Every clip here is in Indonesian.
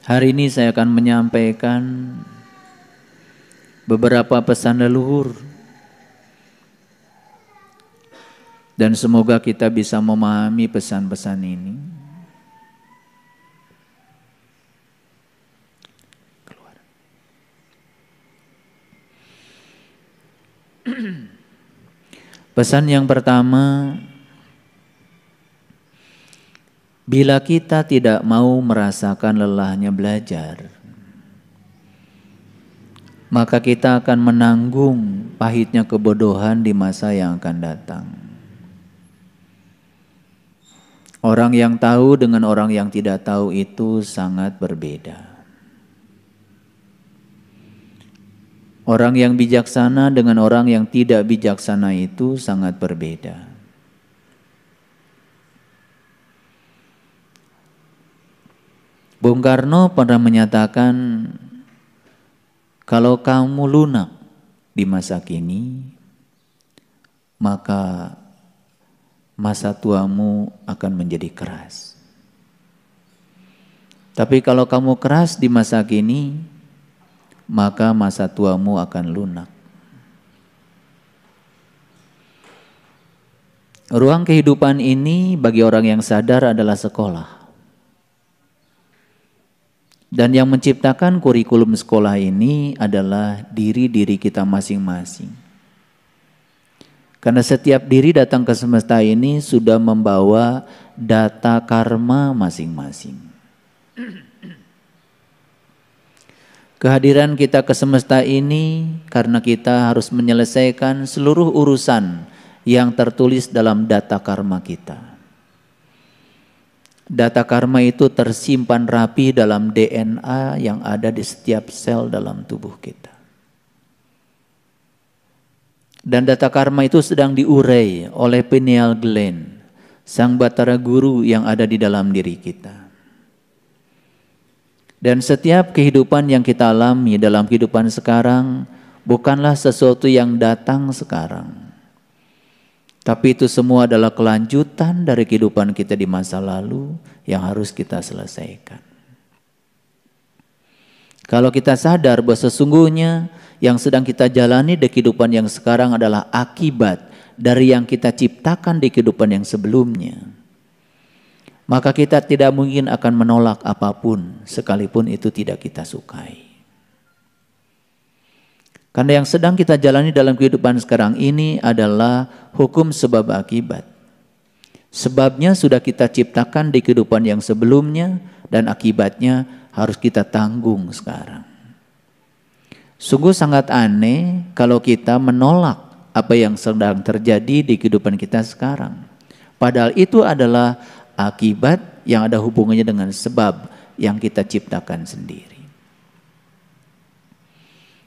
Hari ini saya akan menyampaikan beberapa pesan leluhur dan semoga kita bisa memahami pesan-pesan ini. Pesan yang pertama, bila kita tidak mau merasakan lelahnya belajar, maka kita akan menanggung pahitnya kebodohan di masa yang akan datang. Orang yang tahu dengan orang yang tidak tahu itu sangat berbeda. Orang yang bijaksana dengan orang yang tidak bijaksana itu sangat berbeda. Bung Karno pernah menyatakan, kalau kamu lunak di masa kini, maka masa tuamu akan menjadi keras. Tapi kalau kamu keras di masa kini, maka masa tuamu akan lunak. Ruang kehidupan ini bagi orang yang sadar adalah sekolah. Dan yang menciptakan kurikulum sekolah ini adalah diri-diri kita masing-masing. Karena setiap diri datang ke semesta ini sudah membawa data karma masing-masing. Kehadiran kita ke semesta ini karena kita harus menyelesaikan seluruh urusan yang tertulis dalam data karma kita. Data karma itu tersimpan rapi dalam DNA yang ada di setiap sel dalam tubuh kita. Dan data karma itu sedang diurai oleh pineal gland, sang batara guru yang ada di dalam diri kita. Dan setiap kehidupan yang kita alami dalam kehidupan sekarang bukanlah sesuatu yang datang sekarang. Tapi itu semua adalah kelanjutan dari kehidupan kita di masa lalu yang harus kita selesaikan. Kalau kita sadar bahwa sesungguhnya yang sedang kita jalani di kehidupan yang sekarang adalah akibat dari yang kita ciptakan di kehidupan yang sebelumnya, maka kita tidak mungkin akan menolak apapun sekalipun itu tidak kita sukai. Karena yang sedang kita jalani dalam kehidupan sekarang ini adalah hukum sebab akibat. Sebabnya sudah kita ciptakan di kehidupan yang sebelumnya dan akibatnya harus kita tanggung sekarang. Sungguh sangat aneh kalau kita menolak apa yang sedang terjadi di kehidupan kita sekarang. Padahal itu adalah akibat yang ada hubungannya dengan sebab yang kita ciptakan sendiri.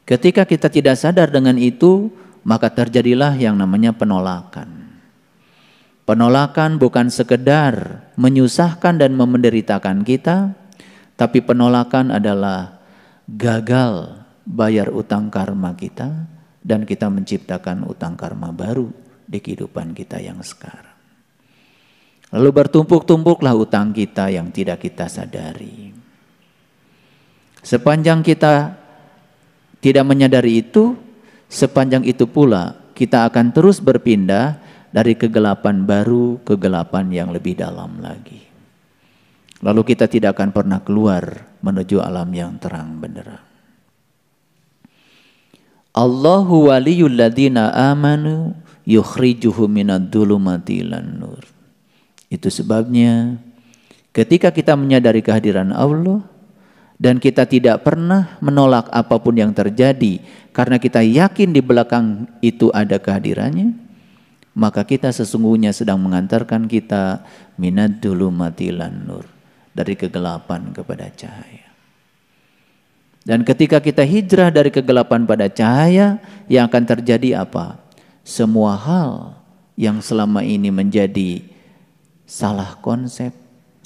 Ketika kita tidak sadar dengan itu, maka terjadilah yang namanya penolakan. Penolakan bukan sekedar menyusahkan dan menderitakan kita, tapi penolakan adalah gagal bayar utang karma kita dan kita menciptakan utang karma baru di kehidupan kita yang sekarang. Lalu bertumpuk-tumpuklah utang kita yang tidak kita sadari. Sepanjang kita tidak menyadari itu, sepanjang itu pula kita akan terus berpindah dari kegelapan baru ke kegelapan yang lebih dalam lagi. Lalu kita tidak akan pernah keluar menuju alam yang terang benderang. Allahu waliyul ladzina amanu yukhrijuhum minadh dhulumati ilan nur. Itu sebabnya ketika kita menyadari kehadiran Allah dan kita tidak pernah menolak apapun yang terjadi karena kita yakin di belakang itu ada kehadirannya, maka kita sesungguhnya sedang mengantarkan kita minadh dhulumati ilan nur, dari kegelapan kepada cahaya. Dan ketika kita hijrah dari kegelapan pada cahaya, yang akan terjadi apa? Semua hal yang selama ini menjadi salah konsep,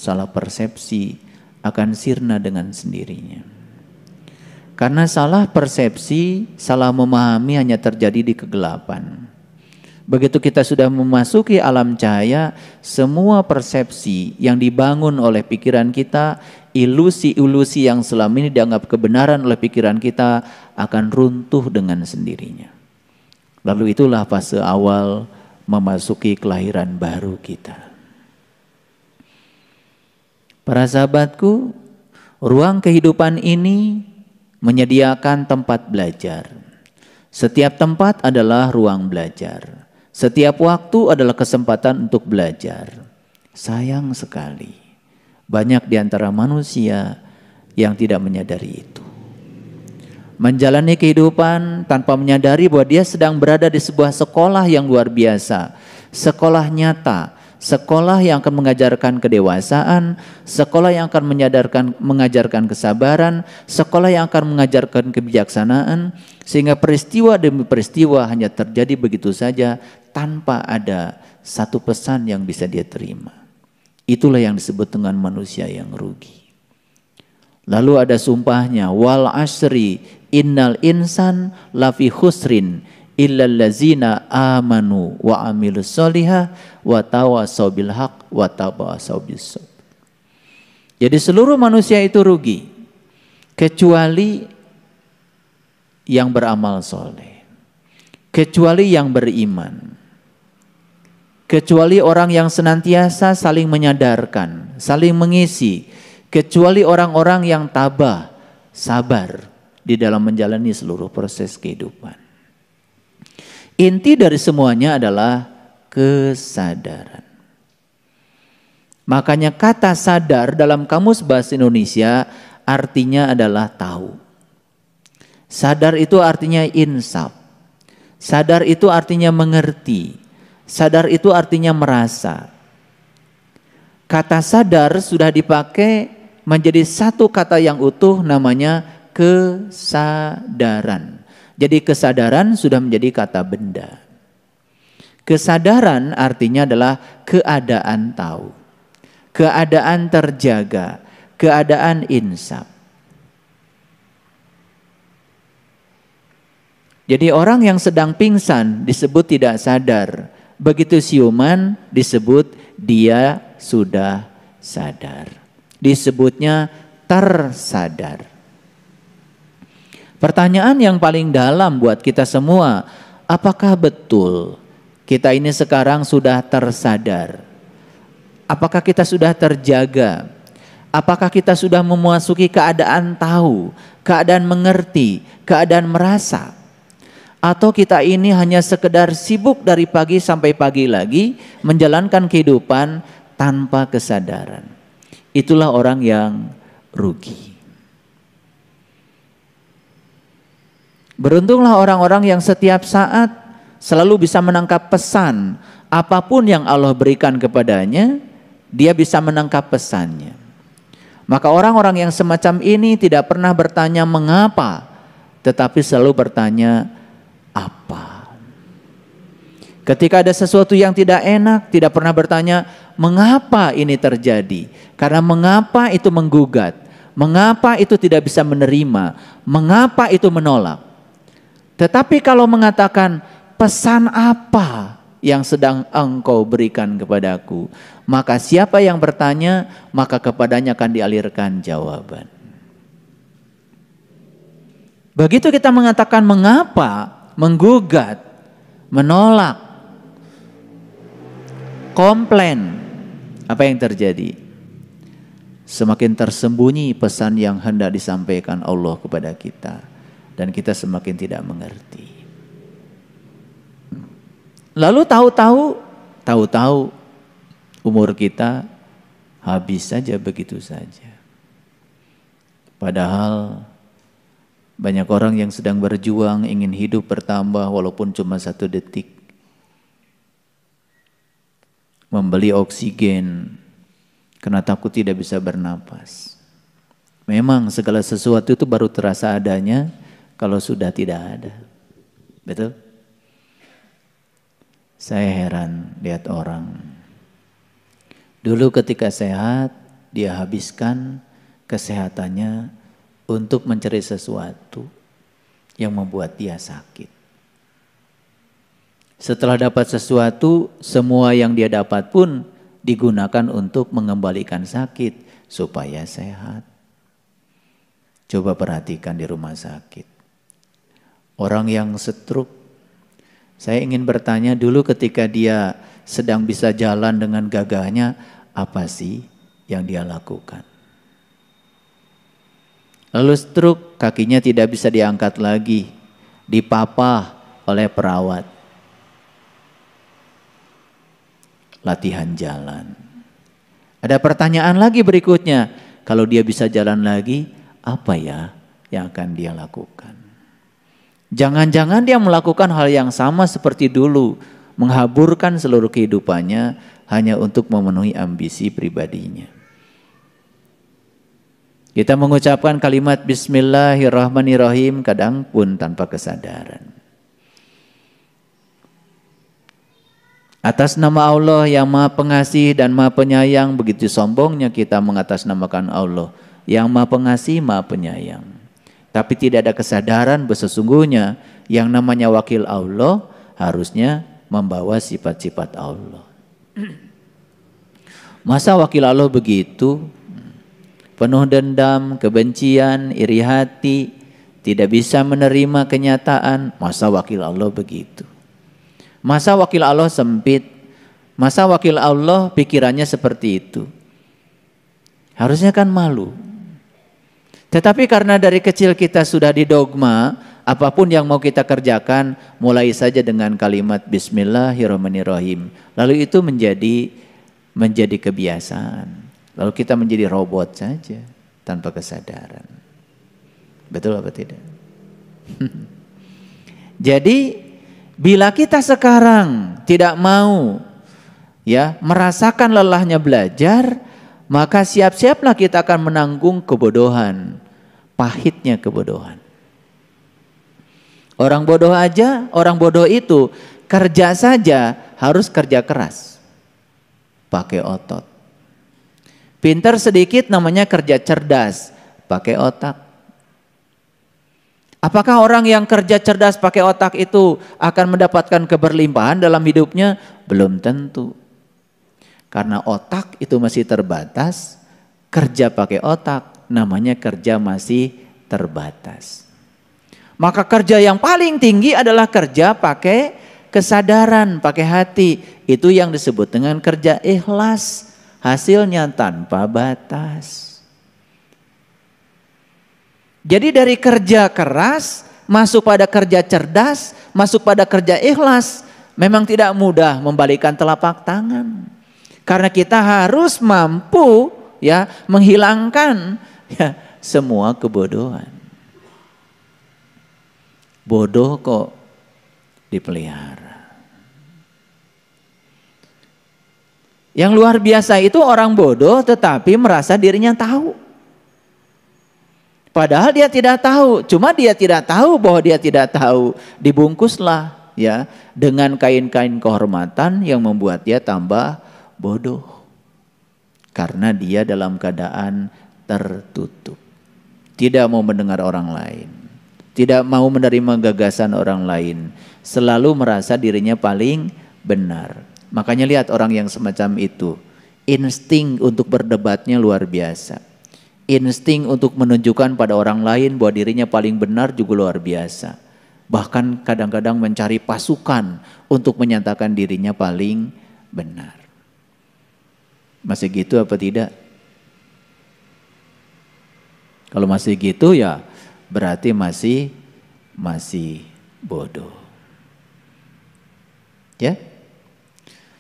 salah persepsi akan sirna dengan sendirinya. Karena salah persepsi, salah memahami hanya terjadi di kegelapan. begitu kita sudah memasuki alam cahaya, semua persepsi yang dibangun oleh pikiran kita, ilusi-ilusi yang selama ini dianggap kebenaran oleh pikiran kita akan runtuh dengan sendirinya. Lalu itulah fase awal memasuki kelahiran baru kita. Para sahabatku, ruang kehidupan ini menyediakan tempat belajar. Setiap tempat adalah ruang belajar. Setiap waktu adalah kesempatan untuk belajar. Sayang sekali, banyak di antara manusia yang tidak menyadari itu. Menjalani kehidupan tanpa menyadari bahwa dia sedang berada di sebuah sekolah yang luar biasa. Sekolah nyata, sekolah yang akan mengajarkan kedewasaan, sekolah yang akan mengajarkan kesabaran, sekolah yang akan mengajarkan kebijaksanaan, sehingga peristiwa demi peristiwa hanya terjadi begitu saja tanpa ada satu pesan yang bisa dia terima. Itulah yang disebut dengan manusia yang rugi. Lalu ada sumpahnya, wal asri innal insan lafi khusrin illal ladzina amanu wa amilus solihah wa tawassaw bil haq wa tawassaw bis sabr. Jadi seluruh manusia itu rugi kecuali yang beramal soleh, kecuali yang beriman, kecuali orang yang senantiasa saling menyadarkan, saling mengisi, kecuali orang-orang yang tabah, sabar di dalam menjalani seluruh proses kehidupan. Inti dari semuanya adalah kesadaran. Makanya kata sadar dalam Kamus Bahasa Indonesia artinya adalah tahu. Sadar itu artinya insaf. Sadar itu artinya mengerti. Sadar itu artinya merasa. Kata sadar sudah dipakai menjadi satu kata yang utuh, namanya kesadaran. Jadi kesadaran sudah menjadi kata benda. Kesadaran artinya adalah keadaan tahu, keadaan terjaga, keadaan insaf. Jadi orang yang sedang pingsan disebut tidak sadar. Begitu siuman disebut dia sudah sadar. Disebutnya tersadar. Pertanyaan yang paling dalam buat kita semua, apakah betul kita ini sekarang sudah tersadar? Apakah kita sudah terjaga? Apakah kita sudah memasuki keadaan tahu, keadaan mengerti, keadaan merasa? Atau kita ini hanya sekedar sibuk dari pagi sampai pagi lagi menjalankan kehidupan tanpa kesadaran? Itulah orang yang rugi. Beruntunglah orang-orang yang setiap saat selalu bisa menangkap pesan. Apapun yang Allah berikan kepadanya, dia bisa menangkap pesannya. Maka orang-orang yang semacam ini tidak pernah bertanya mengapa, tetapi selalu bertanya apa. Ketika ada sesuatu yang tidak enak, tidak pernah bertanya mengapa ini terjadi. Karena mengapa itu menggugat, mengapa itu tidak bisa menerima, mengapa itu menolak. Tetapi kalau mengatakan pesan apa yang sedang engkau berikan kepadaku, maka siapa yang bertanya, maka kepadanya akan dialirkan jawaban. Begitu kita mengatakan mengapa, menggugat, menolak, komplain, apa yang terjadi? Semakin tersembunyi pesan yang hendak disampaikan Allah kepada kita. Dan kita semakin tidak mengerti. Lalu tahu-tahu umur kita habis saja begitu saja. Padahal banyak orang yang sedang berjuang ingin hidup bertambah walaupun cuma 1 detik. Membeli oksigen karena takut tidak bisa bernapas. Memang segala sesuatu itu baru terasa adanya kalau sudah tidak ada. Betul? Saya heran lihat orang. Dulu ketika sehat, dia habiskan kesehatannya untuk mencari sesuatu yang membuat dia sakit. Setelah dapat sesuatu, semua yang dia dapat pun digunakan untuk mengembalikan sakit supaya sehat. Coba perhatikan di rumah sakit. Orang yang stroke, saya ingin bertanya dulu ketika dia sedang bisa jalan dengan gagahnya, apa sih yang dia lakukan? Lalu stroke, kakinya tidak bisa diangkat lagi, dipapah oleh perawat. Latihan jalan. Ada pertanyaan lagi berikutnya, kalau dia bisa jalan lagi, apa ya yang akan dia lakukan? Jangan-jangan dia melakukan hal yang sama seperti dulu, menghaburkan seluruh kehidupannya hanya untuk memenuhi ambisi pribadinya. Kita mengucapkan kalimat Bismillahirrahmanirrahim kadang pun tanpa kesadaran. Atas nama Allah yang Maha Pengasih dan Maha Penyayang, begitu sombongnya kita mengatasnamakan Allah yang Maha Pengasih, Maha Penyayang. Tapi tidak ada kesadaran bahwa sesungguhnya yang namanya wakil Allah harusnya membawa sifat-sifat Allah. Masa wakil Allah begitu? Penuh dendam, kebencian, iri hati, tidak bisa menerima kenyataan. Masa wakil Allah begitu? Masa wakil Allah sempit? Masa wakil Allah pikirannya seperti itu? Harusnya kan malu. Tetapi karena dari kecil kita sudah didogma, apapun yang mau kita kerjakan, mulai saja dengan kalimat Bismillahirrahmanirrahim. Lalu itu menjadi kebiasaan. Lalu kita menjadi robot saja tanpa kesadaran. Betul apa tidak? Jadi bila kita sekarang tidak mau merasakan lelahnya belajar, maka siap-siaplah kita akan menanggung kebodohan, pahitnya kebodohan. Orang bodoh itu kerja saja harus kerja keras, pakai otot. Pintar sedikit namanya kerja cerdas, pakai otak. Apakah orang yang kerja cerdas pakai otak itu akan mendapatkan keberlimpahan dalam hidupnya? Belum tentu. Karena otak itu masih terbatas, kerja pakai otak namanya kerja masih terbatas. Maka kerja yang paling tinggi adalah kerja pakai kesadaran, pakai hati. Itu yang disebut dengan kerja ikhlas, hasilnya tanpa batas. Jadi dari kerja keras masuk pada kerja cerdas, masuk pada kerja ikhlas, memang tidak mudah membalikan telapak tangan. Karena kita harus mampu menghilangkan semua kebodohan. Bodoh kok dipelihara. Yang luar biasa itu orang bodoh tetapi merasa dirinya tahu. Padahal dia tidak tahu, cuma dia tidak tahu bahwa dia tidak tahu. Dibungkuslah dengan kain-kain kehormatan yang membuat dia tambah bodoh. Karena dia dalam keadaan tertutup. Tidak mau mendengar orang lain. Tidak mau menerima gagasan orang lain. Selalu merasa dirinya paling benar. Makanya lihat orang yang semacam itu. Insting untuk berdebatnya luar biasa. Insting untuk menunjukkan pada orang lain bahwa dirinya paling benar juga luar biasa. Bahkan kadang-kadang mencari pasukan untuk menyatakan dirinya paling benar. Masih gitu apa tidak? Kalau masih gitu berarti masih bodoh. Ya?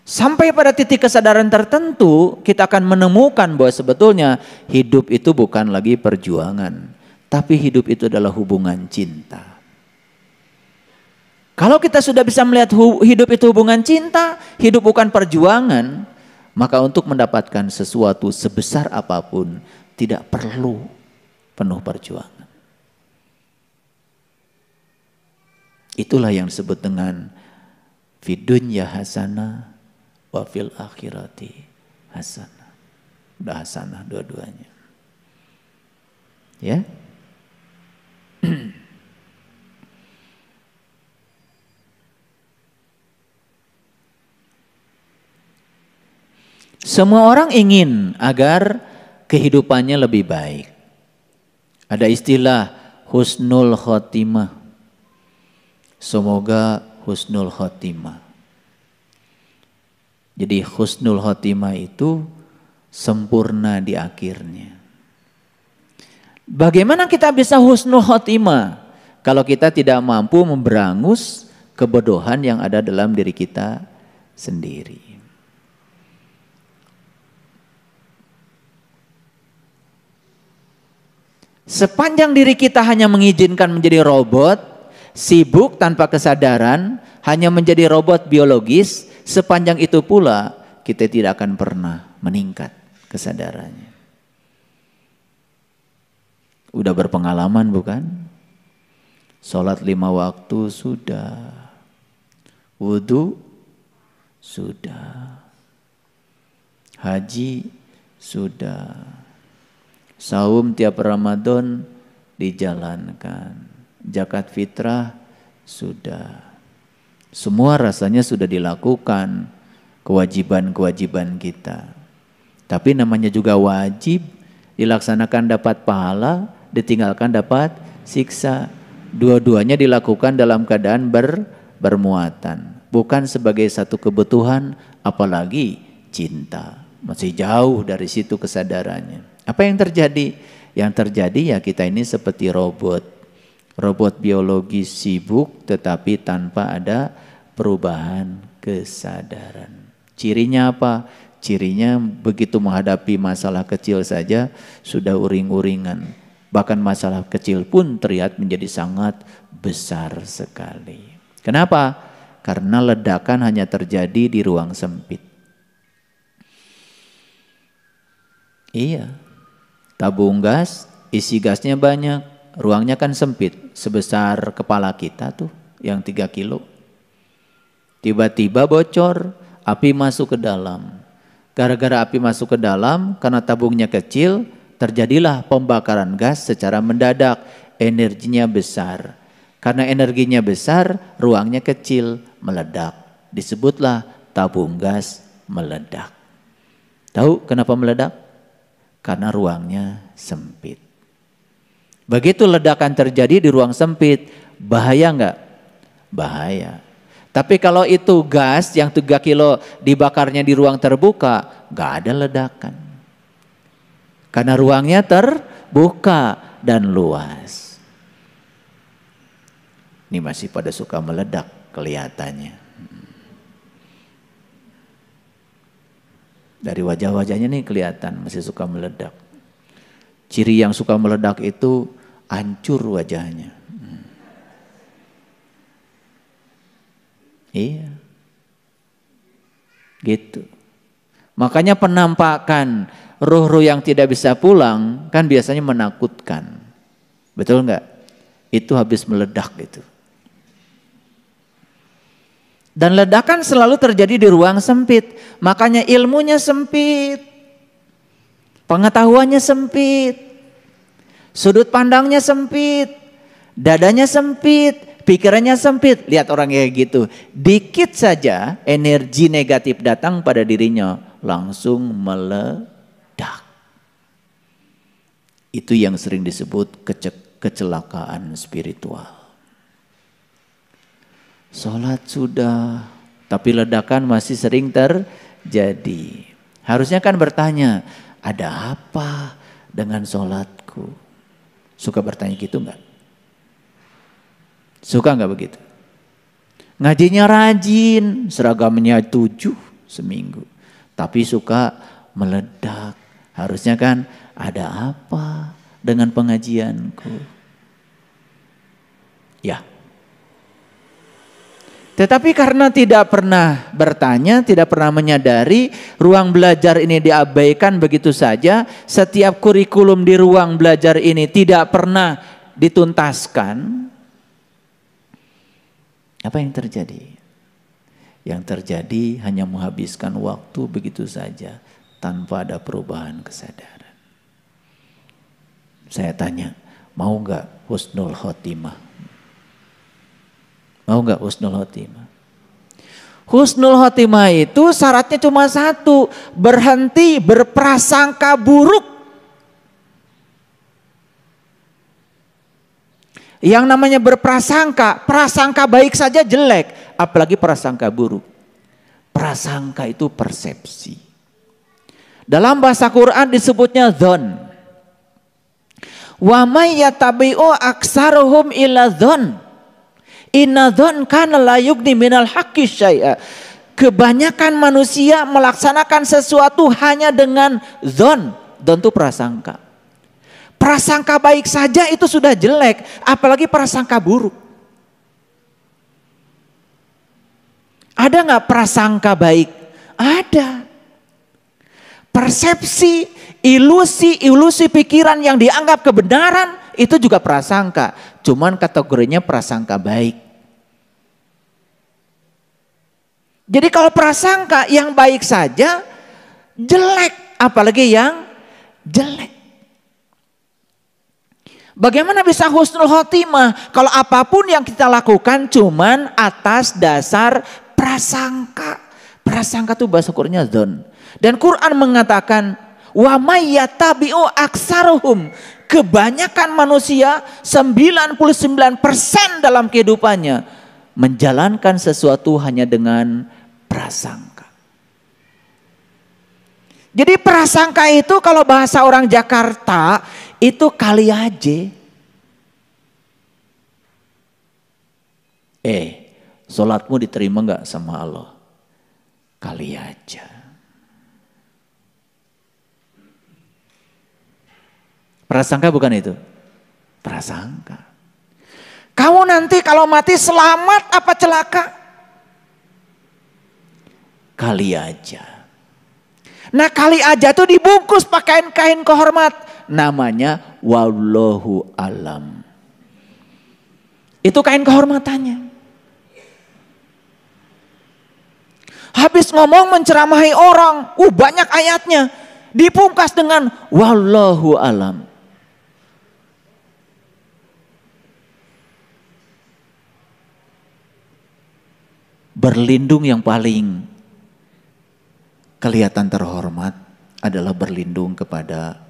Sampai pada titik kesadaran tertentu kita akan menemukan bahwa sebetulnya hidup itu bukan lagi perjuangan, tapi hidup itu adalah hubungan cinta. Kalau kita sudah bisa melihat hidup itu hubungan cinta, hidup bukan perjuangan, maka untuk mendapatkan sesuatu sebesar apapun tidak perlu penuh perjuangan. Itulah yang disebut dengan fid dunya hasanah wa fil akhirati hasanah. Udah hasanah dua-duanya. Ya. Semua orang ingin agar kehidupannya lebih baik. Ada istilah husnul khotimah. Semoga husnul khotimah. Jadi husnul khotimah itu sempurna di akhirnya. Bagaimana kita bisa husnul khotimah kalau kita tidak mampu memberangus kebodohan yang ada dalam diri kita sendiri? Sepanjang diri kita hanya mengizinkan menjadi robot, sibuk tanpa kesadaran, hanya menjadi robot biologis, sepanjang itu pula kita tidak akan pernah meningkat kesadarannya. Udah berpengalaman bukan? Sholat 5 waktu sudah, wudu sudah, haji sudah, saum tiap Ramadan dijalankan, zakat fitrah sudah. Semua rasanya sudah dilakukan, kewajiban-kewajiban kita. Tapi namanya juga wajib, dilaksanakan dapat pahala, ditinggalkan dapat siksa. Dua-duanya dilakukan dalam keadaan bermuatan. Bukan sebagai satu kebutuhan, apalagi cinta. Masih jauh dari situ kesadarannya. Apa yang terjadi? Yang terjadi ya kita ini seperti robot. Robot biologis sibuk tetapi tanpa ada perubahan kesadaran. Cirinya apa? Cirinya begitu menghadapi masalah kecil saja sudah uring-uringan. Bahkan masalah kecil pun terlihat menjadi sangat besar sekali. Kenapa? Karena ledakan hanya terjadi di ruang sempit. Iya. Tabung gas, isi gasnya banyak, ruangnya kan sempit, sebesar kepala kita tuh, yang 3 kilo. Tiba-tiba bocor, api masuk ke dalam. Gara-gara api masuk ke dalam, karena tabungnya kecil, terjadilah pembakaran gas secara mendadak, energinya besar. Karena energinya besar, ruangnya kecil, meledak. Disebutlah tabung gas meledak. Tahu kenapa meledak? Karena ruangnya sempit. Begitu ledakan terjadi di ruang sempit, bahaya enggak? Bahaya. Tapi kalau itu gas yang 3 kilo dibakarnya di ruang terbuka, enggak ada ledakan. Karena ruangnya terbuka dan luas. Ini masih pada suka meledak kelihatannya. Dari wajah-wajahnya nih kelihatan masih suka meledak. Ciri yang suka meledak itu hancur wajahnya. Iya. Gitu. Makanya penampakan ruh-ruh yang tidak bisa pulang kan biasanya menakutkan. Betul enggak? Itu habis meledak itu. Dan ledakan selalu terjadi di ruang sempit. Makanya ilmunya sempit. Pengetahuannya sempit. Sudut pandangnya sempit. Dadanya sempit. Pikirannya sempit. Lihat orang kayak gitu. Dikit saja energi negatif datang pada dirinya. Langsung meledak. Itu yang sering disebut kecelakaan spiritual. Sholat sudah, tapi ledakan masih sering terjadi. Harusnya kan bertanya, ada apa dengan sholatku? Suka bertanya gitu enggak? Suka enggak begitu? Ngajinya rajin, seragamnya 7 seminggu. Tapi suka meledak. Harusnya kan ada apa dengan pengajianku? Ya. Tetapi karena tidak pernah bertanya, tidak pernah menyadari, ruang belajar ini diabaikan begitu saja. Setiap kurikulum di ruang belajar ini tidak pernah dituntaskan. Apa yang terjadi? Yang terjadi hanya menghabiskan waktu begitu saja tanpa ada perubahan kesadaran. Saya tanya, mau nggak husnul khotimah? Mau nggak husnul khotimah? Husnul khotimah itu syaratnya cuma satu, berhenti berprasangka buruk. Yang namanya berprasangka, prasangka baik saja jelek, apalagi prasangka buruk. Prasangka itu persepsi. Dalam bahasa Quran disebutnya dzon. Wa may yatabi'u aksaruhum illa dzon. Inna dzon kana la yughni minal haqqi syai'a. Kebanyakan manusia melaksanakan sesuatu hanya dengan dzon. Dzon itu prasangka. Prasangka baik saja itu sudah jelek, apalagi prasangka buruk. Ada nggak prasangka baik? Ada. Persepsi, ilusi pikiran yang dianggap kebenaran itu juga prasangka. Cuman kategorinya prasangka baik. Jadi kalau prasangka yang baik saja jelek, apalagi yang jelek. Bagaimana bisa husnul khotimah kalau apapun yang kita lakukan cuman atas dasar prasangka. Prasangka itu bahasa Qur'annya dzon. Dan Quran mengatakan wa may yatabi'u aksaruhum. Kebanyakan manusia 99% dalam kehidupannya menjalankan sesuatu hanya dengan prasangka. Jadi prasangka itu kalau bahasa orang Jakarta itu kali aja. Sholatmu diterima nggak sama Allah? Kali aja. Prasangka bukan itu? Prasangka. Kamu nanti kalau mati selamat apa celaka? Kali aja. Nah kali aja tuh dibungkus pakai kain kehormat. Namanya wallahu alam. Itu kain kehormatannya. Habis ngomong menceramahi orang. Banyak ayatnya. Dipungkas dengan wallahu alam. Berlindung yang paling kelihatan terhormat adalah berlindung kepada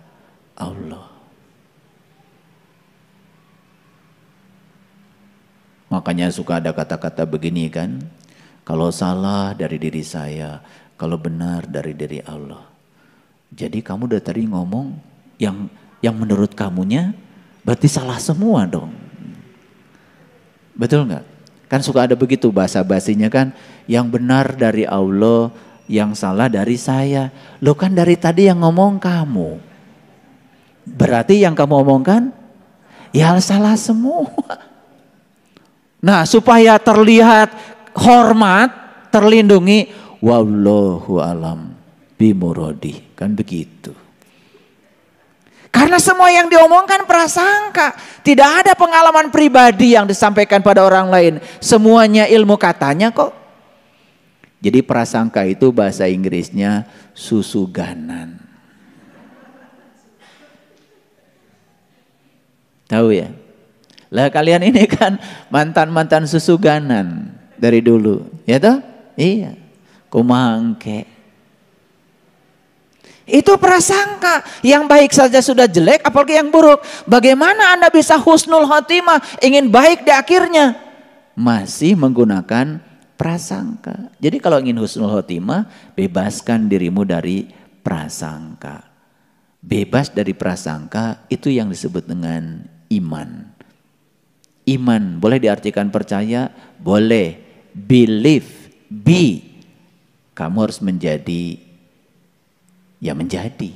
Allah. Makanya suka ada kata-kata begini kan, kalau salah dari diri saya, kalau benar dari diri Allah. Jadi kamu udah tadi ngomong yang menurut kamunya berarti salah semua dong. Betul nggak? Kan suka ada begitu bahasa basinya kan, yang benar dari Allah, yang salah dari saya. Lo kan dari tadi yang ngomong kamu. Berarti yang kamu omongkan ya salah semua. Nah supaya terlihat hormat, terlindungi, wallahu alam bimuradi, kan begitu. Karena semua yang diomongkan prasangka, tidak ada pengalaman pribadi yang disampaikan pada orang lain. Semuanya ilmu katanya kok. Jadi prasangka itu bahasa Inggrisnya susuganan. Tahu ya? Lah kalian ini kan mantan-mantan susuganan dari dulu, ya toh? Iya. Kumangke. Itu prasangka, yang baik saja sudah jelek apalagi yang buruk. Bagaimana Anda bisa husnul khotimah, ingin baik di akhirnya? Masih menggunakan prasangka. Jadi kalau ingin husnul khotimah, bebaskan dirimu dari prasangka. Bebas dari prasangka itu yang disebut dengan iman. Iman boleh diartikan percaya, boleh believe, be. Kamu harus menjadi, ya menjadi.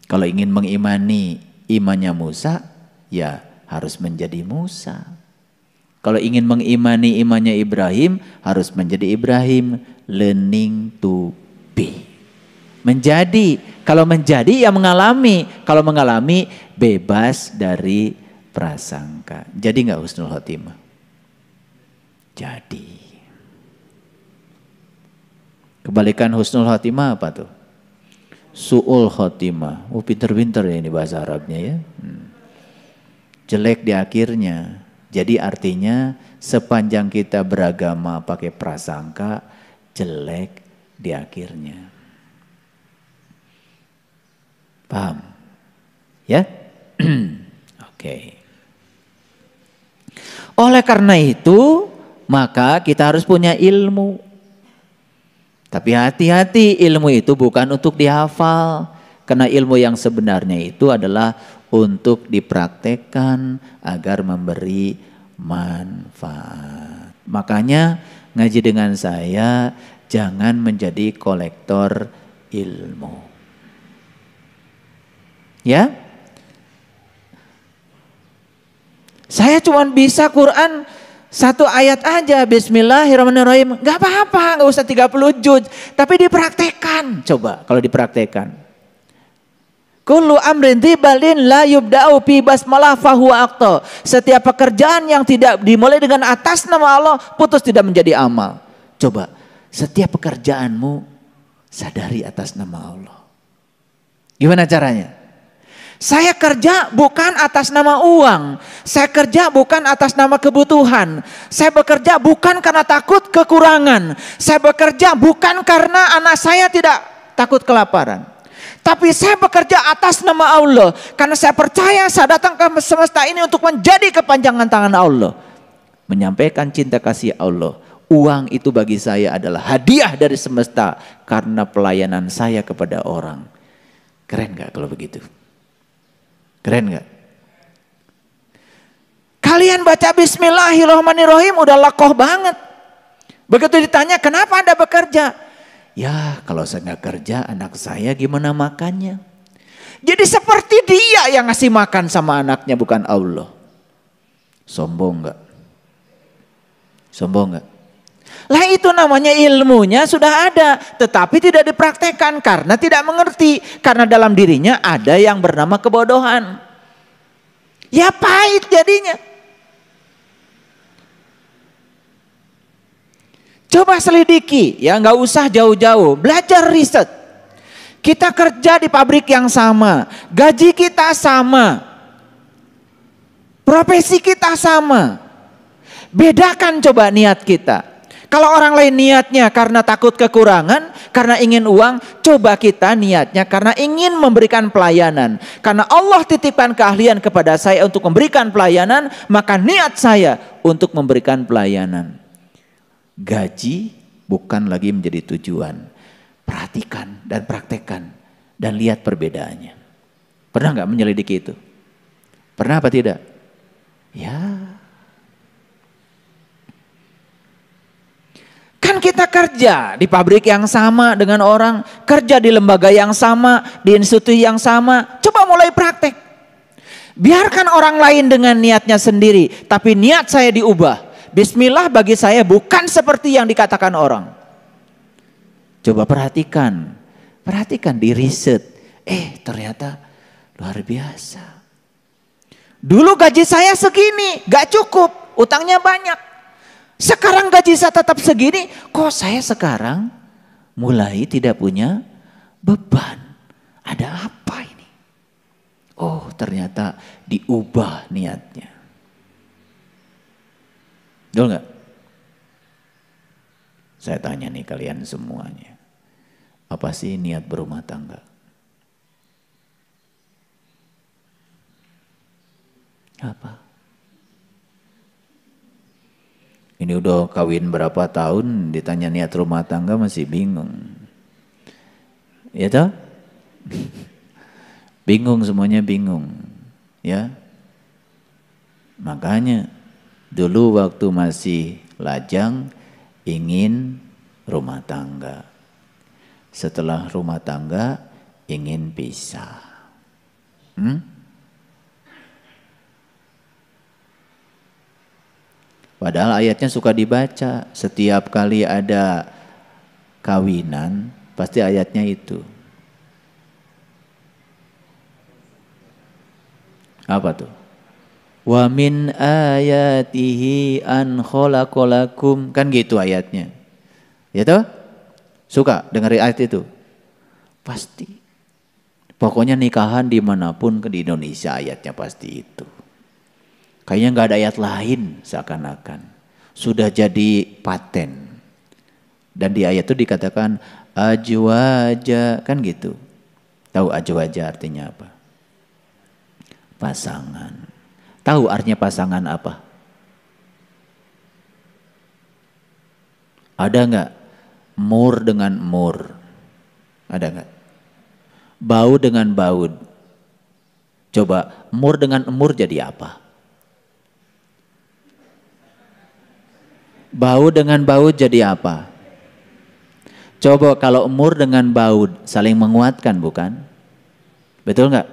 Kalau ingin mengimani imannya Musa, ya harus menjadi Musa. Kalau ingin mengimani imannya Ibrahim, harus menjadi Ibrahim. Learning to be. Menjadi. Kalau menjadi ya mengalami. Kalau mengalami bebas dari prasangka. Jadi nggak husnul khotimah? Jadi. Kebalikan husnul khotimah apa tuh? Su'ul khotimah. Pinter-pinter ya ini bahasa Arabnya ya. Jelek di akhirnya. Jadi artinya sepanjang kita beragama pakai prasangka, jelek di akhirnya. Paham? Ya? Oke. Oleh karena itu, maka kita harus punya ilmu. Tapi hati-hati, ilmu itu bukan untuk dihafal. Karena ilmu yang sebenarnya itu adalah untuk dipraktekkan agar memberi manfaat. Makanya ngaji dengan saya jangan menjadi kolektor ilmu. Ya? Saya cuma bisa Quran satu ayat aja, Bismillahirrahmanirrahim. Gak apa-apa, gak usah 30 juz. Tapi dipraktekkan. Coba kalau dipraktekkan. Kullu amrin tibalin la yubda'u fi basmalah fahuwa aqta. Setiap pekerjaan yang tidak dimulai dengan atas nama Allah, putus tidak menjadi amal. Coba, setiap pekerjaanmu sadari atas nama Allah. Gimana caranya? Saya kerja bukan atas nama uang. Saya kerja bukan atas nama kebutuhan. Saya bekerja bukan karena takut kekurangan. Saya bekerja bukan karena anak saya tidak takut kelaparan. Tapi saya bekerja atas nama Allah. Karena saya percaya saya datang ke semesta ini untuk menjadi kepanjangan tangan Allah. Menyampaikan cinta kasih Allah. Uang itu bagi saya adalah hadiah dari semesta. Karena pelayanan saya kepada orang. Keren gak kalau begitu? Keren gak? Kalian baca Bismillahirrahmanirrahim udah lakoh banget. Begitu ditanya kenapa Anda bekerja? Ya kalau saya nggak kerja anak saya gimana makannya? Jadi seperti dia yang ngasih makan sama anaknya bukan Allah. Sombong nggak? Sombong nggak? Lah itu namanya ilmunya sudah ada. Tetapi tidak dipraktekkan karena tidak mengerti. Karena dalam dirinya ada yang bernama kebodohan. Ya pahit jadinya. Coba selidiki, ya nggak usah jauh-jauh, belajar riset. Kita kerja di pabrik yang sama, gaji kita sama, profesi kita sama. Bedakan coba niat kita. Kalau orang lain niatnya karena takut kekurangan, karena ingin uang, coba kita niatnya karena ingin memberikan pelayanan. Karena Allah titipkan keahlian kepada saya untuk memberikan pelayanan, maka niat saya untuk memberikan pelayanan. Gaji bukan lagi menjadi tujuan. Perhatikan dan praktekkan dan lihat perbedaannya. Pernah nggak menyelidiki itu? Pernah apa tidak? Ya. Kan kita kerja di pabrik yang sama dengan orang, kerja di lembaga yang sama, di institusi yang sama. Coba mulai praktek. Biarkan orang lain dengan niatnya sendiri, tapi niat saya diubah. Bismillah bagi saya bukan seperti yang dikatakan orang. Coba perhatikan. Perhatikan di riset. Ternyata luar biasa. Dulu gaji saya segini, gak cukup, utangnya banyak. Sekarang gaji saya tetap segini, kok saya sekarang mulai tidak punya beban. Ada apa ini? Oh ternyata diubah niatnya. Betul nggak? Saya tanya nih kalian semuanya. Apa sih niat berumah tangga? Apa? Ini udah kawin berapa tahun ditanya niat rumah tangga masih bingung. Ya toh? Bingung semuanya bingung. Ya. Makanya dulu waktu masih lajang ingin rumah tangga. Setelah rumah tangga ingin pisah. Padahal ayatnya suka dibaca. Setiap kali ada kawinan pasti ayatnya itu. Apa tuh? Wa min ayatihi an khalaqalakum, kan gitu ayatnya. Ya toh? Suka dengerin ayat itu? Pasti. Pokoknya nikahan dimanapun di Indonesia ayatnya pasti itu. Kayaknya nggak ada ayat lain seakan-akan. Sudah jadi paten. Dan di ayat itu dikatakan ajwaja, kan gitu. Tahu ajwaja artinya apa? Pasangan. Tahu artinya pasangan apa? Ada nggak? Mur dengan mur. Ada nggak? Baud dengan baud. Coba mur dengan mur jadi apa? Baud dengan baud jadi apa? Coba kalau mur dengan baud saling menguatkan, bukan? Betul nggak?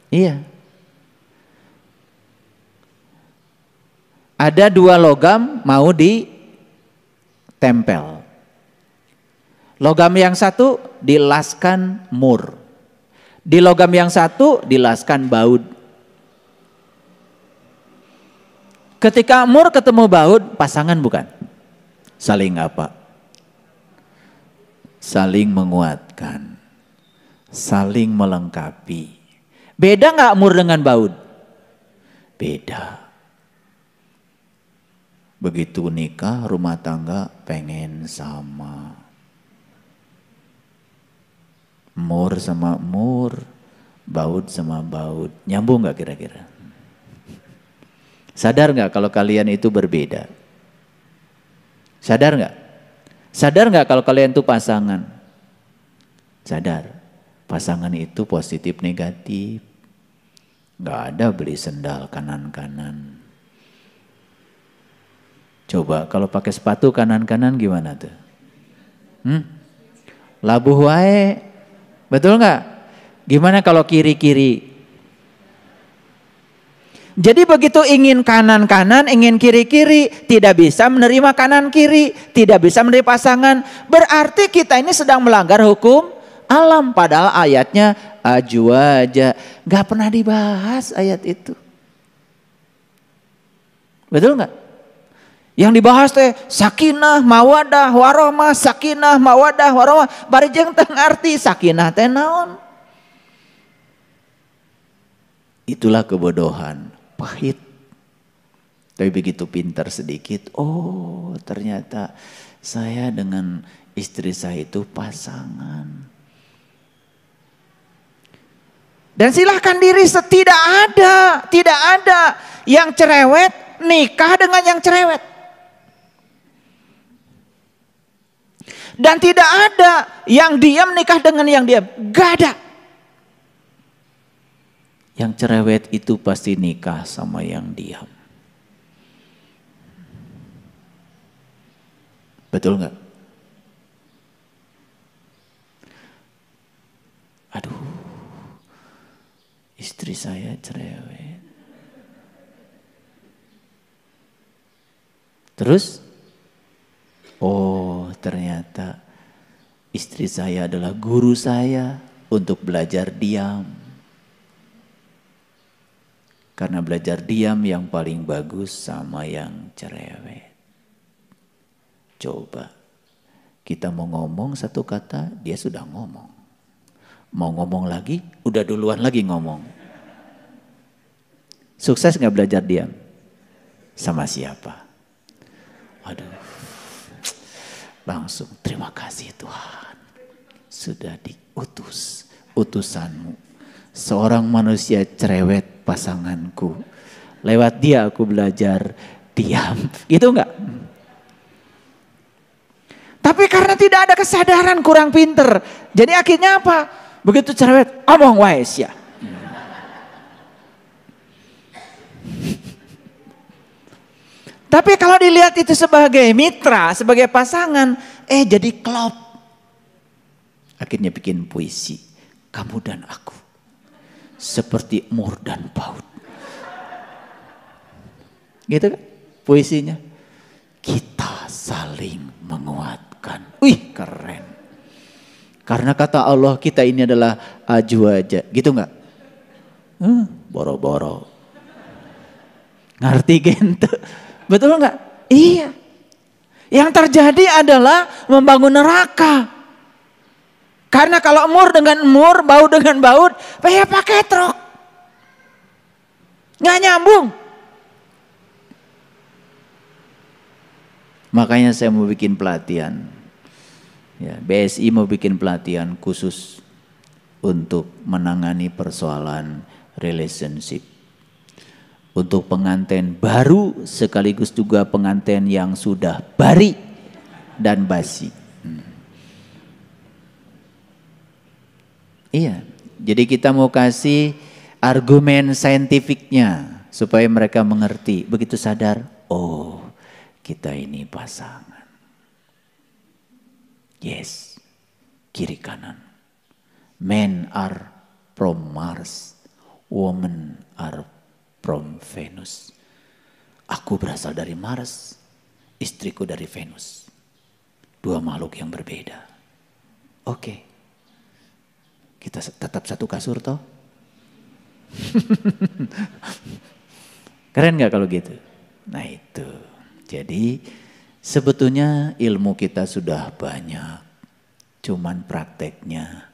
Iya. Ada dua logam mau ditempel. Logam yang satu dilaskan mur. Di logam yang satu dilaskan baud. Ketika mur ketemu baud, pasangan bukan? Saling apa? Saling menguatkan. Saling melengkapi. Beda nggak mur dengan baud? Beda. Begitu nikah, rumah tangga pengen sama. Mur sama mur, baud sama baud. Nyambung nggak kira-kira? Sadar nggak kalau kalian itu berbeda? Sadar nggak? Sadar nggak kalau kalian itu pasangan? Sadar. Pasangan itu positif negatif. Nggak ada beli sendal kanan-kanan. Coba kalau pakai sepatu kanan-kanan gimana tuh? Labuh wae. Betul nggak? Gimana kalau kiri-kiri? Jadi begitu ingin kanan-kanan, ingin kiri-kiri, tidak bisa menerima kanan-kiri, tidak bisa menerima pasangan. Berarti kita ini sedang melanggar hukum alam. Padahal ayatnya ajwaja. Gak pernah dibahas ayat itu. Betul nggak? Yang dibahas teh sakinah, mawadah, warohmah, sakinah, mawadah, warohmah. Bari jeung teu ngarti sakinah teh naon? Itulah kebodohan, pahit. Tapi begitu pintar sedikit, oh ternyata saya dengan istri saya itu pasangan. Dan silahkan diri, tidak ada yang cerewet nikah dengan yang cerewet. Dan tidak ada yang diam nikah dengan yang diam. Gak ada. Yang cerewet itu pasti nikah sama yang diam. Betul gak? Aduh, istri saya cerewet. Terus? Oh, ternyata istri saya adalah guru saya untuk belajar diam. Karena belajar diam yang paling bagus sama yang cerewet. Coba, kita mau ngomong satu kata, dia sudah ngomong. Mau ngomong lagi, udah duluan lagi ngomong. Sukses gak belajar diam? Sama siapa? Aduh. Langsung terima kasih Tuhan. Sudah diutus utusanmu. Seorang manusia cerewet pasanganku. Lewat dia aku belajar diam. Gitu enggak? Tapi karena tidak ada kesadaran, kurang pinter. Jadi akhirnya apa? Begitu cerewet, omong wae sia. Tapi kalau dilihat itu sebagai mitra, sebagai pasangan, jadi klop. Akhirnya bikin puisi. Kamu dan aku. Seperti mur dan baud. Gitu kan puisinya. Kita saling menguatkan. Wih keren. Karena kata Allah kita ini adalah ajwaja. Gitu gak? Boro-boro. Ngerti gente. Betul enggak? Iya. Yang terjadi adalah membangun neraka. Karena kalau mur dengan mur, baud dengan baud, ya pakai truk. Nggak nyambung. Makanya saya mau bikin pelatihan. Ya, BSI mau bikin pelatihan khusus untuk menangani persoalan relationship. Untuk pengantin baru sekaligus juga pengantin yang sudah bari dan basi. Iya, jadi kita mau kasih argumen saintifiknya supaya mereka mengerti. Begitu sadar, oh kita ini pasangan. Yes, kiri kanan. Men are from Mars, women are from Venus. Aku berasal dari Mars, istriku dari Venus. Dua makhluk yang berbeda. Oke. Kita tetap satu kasur toh? Keren gak kalau gitu? Nah itu. Jadi sebetulnya ilmu kita sudah banyak. Cuman prakteknya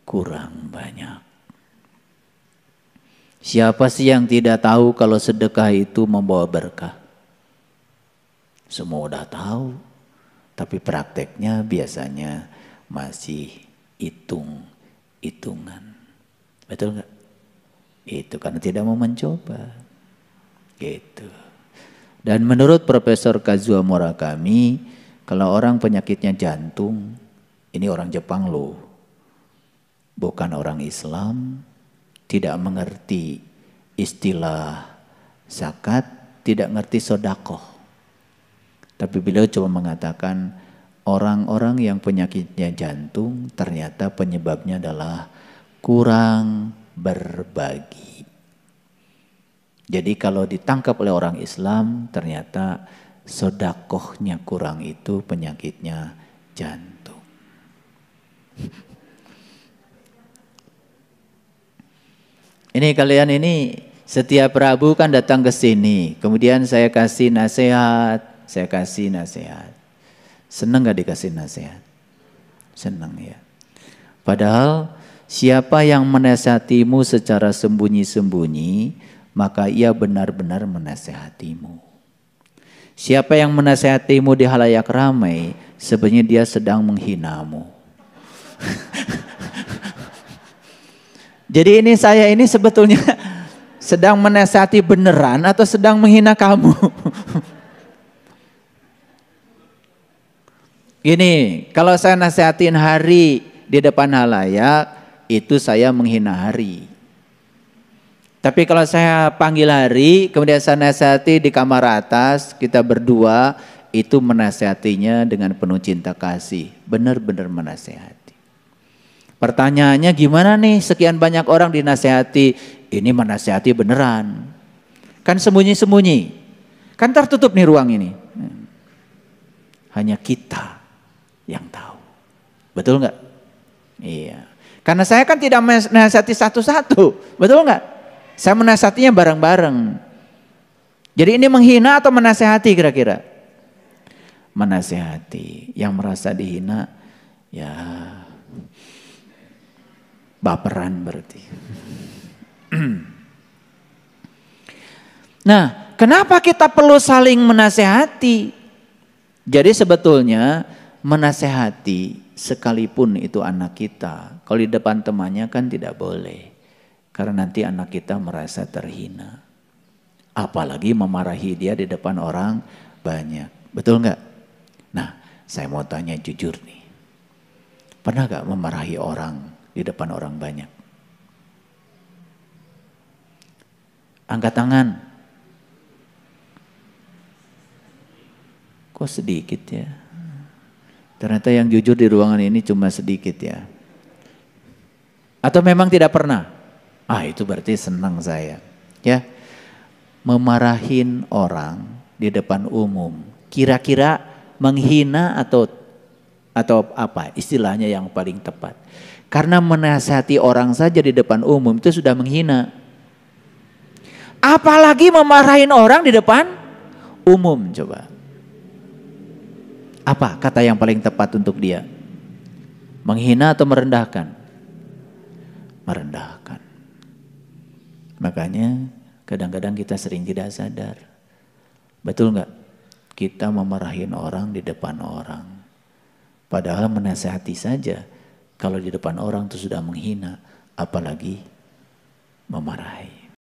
kurang banyak. Siapa sih yang tidak tahu kalau sedekah itu membawa berkah? Semua udah tahu, tapi prakteknya biasanya masih hitung-hitungan. Betul nggak? Itu karena tidak mau mencoba. Gitu. Dan menurut Profesor Kazuo Murakami, kalau orang penyakitnya jantung, ini orang Jepang loh, bukan orang Islam, tidak mengerti istilah zakat, tidak ngerti sodakoh. Tapi beliau coba mengatakan orang-orang yang penyakitnya jantung ternyata penyebabnya adalah kurang berbagi. Jadi kalau ditangkap oleh orang Islam ternyata sodakohnya kurang, itu penyakitnya jantung. Ini kalian ini setiap Rabu kan datang ke sini. Kemudian saya kasih nasihat. Senang gak dikasih nasihat? Senang ya. Padahal siapa yang menasihatimu secara sembunyi-sembunyi, maka ia benar-benar menasihatimu. Siapa yang menasihatimu di halayak ramai, sebenarnya dia sedang menghinamu. Jadi ini saya ini sebetulnya sedang menasihati beneran atau sedang menghina kamu? Gini, kalau saya nasihatin Hari di depan halayak, itu saya menghina Hari. Tapi kalau saya panggil Hari, kemudian saya nasihati di kamar atas, kita berdua, itu menasihatinya dengan penuh cinta kasih. Benar-benar menasihati. Pertanyaannya gimana nih, sekian banyak orang dinasehati, ini menasehati beneran. Kan sembunyi-sembunyi, kan tertutup nih ruang ini. Hanya kita yang tahu. Betul nggak? Iya. Karena saya kan tidak menasehati satu-satu, betul nggak? Saya menasehatinya bareng-bareng. Jadi ini menghina atau menasehati kira-kira? Menasehati. Yang merasa dihina, ya baperan berarti. Nah, kenapa kita perlu saling menasehati? Jadi sebetulnya menasehati sekalipun itu anak kita, kalau di depan temannya kan tidak boleh. Karena nanti anak kita merasa terhina. Apalagi memarahi dia di depan orang banyak. Betul nggak? Nah, saya mau tanya jujur nih. Pernah nggak memarahi orang di depan orang banyak? Angkat tangan. Kok sedikit ya? Ternyata yang jujur di ruangan ini cuma sedikit ya. Atau memang tidak pernah? Ah, itu berarti senang saya. Ya, memarahin orang di depan umum, kira-kira menghina atau apa istilahnya yang paling tepat? Karena menasihati orang saja di depan umum itu sudah menghina. Apalagi memarahin orang di depan umum, coba. Apa kata yang paling tepat untuk dia? Menghina atau merendahkan? Merendahkan. Makanya kadang-kadang kita sering tidak sadar. Betul nggak? kita memarahin orang di depan orang. Padahal menasihati saja, kalau di depan orang itu sudah menghina, apalagi memarahi.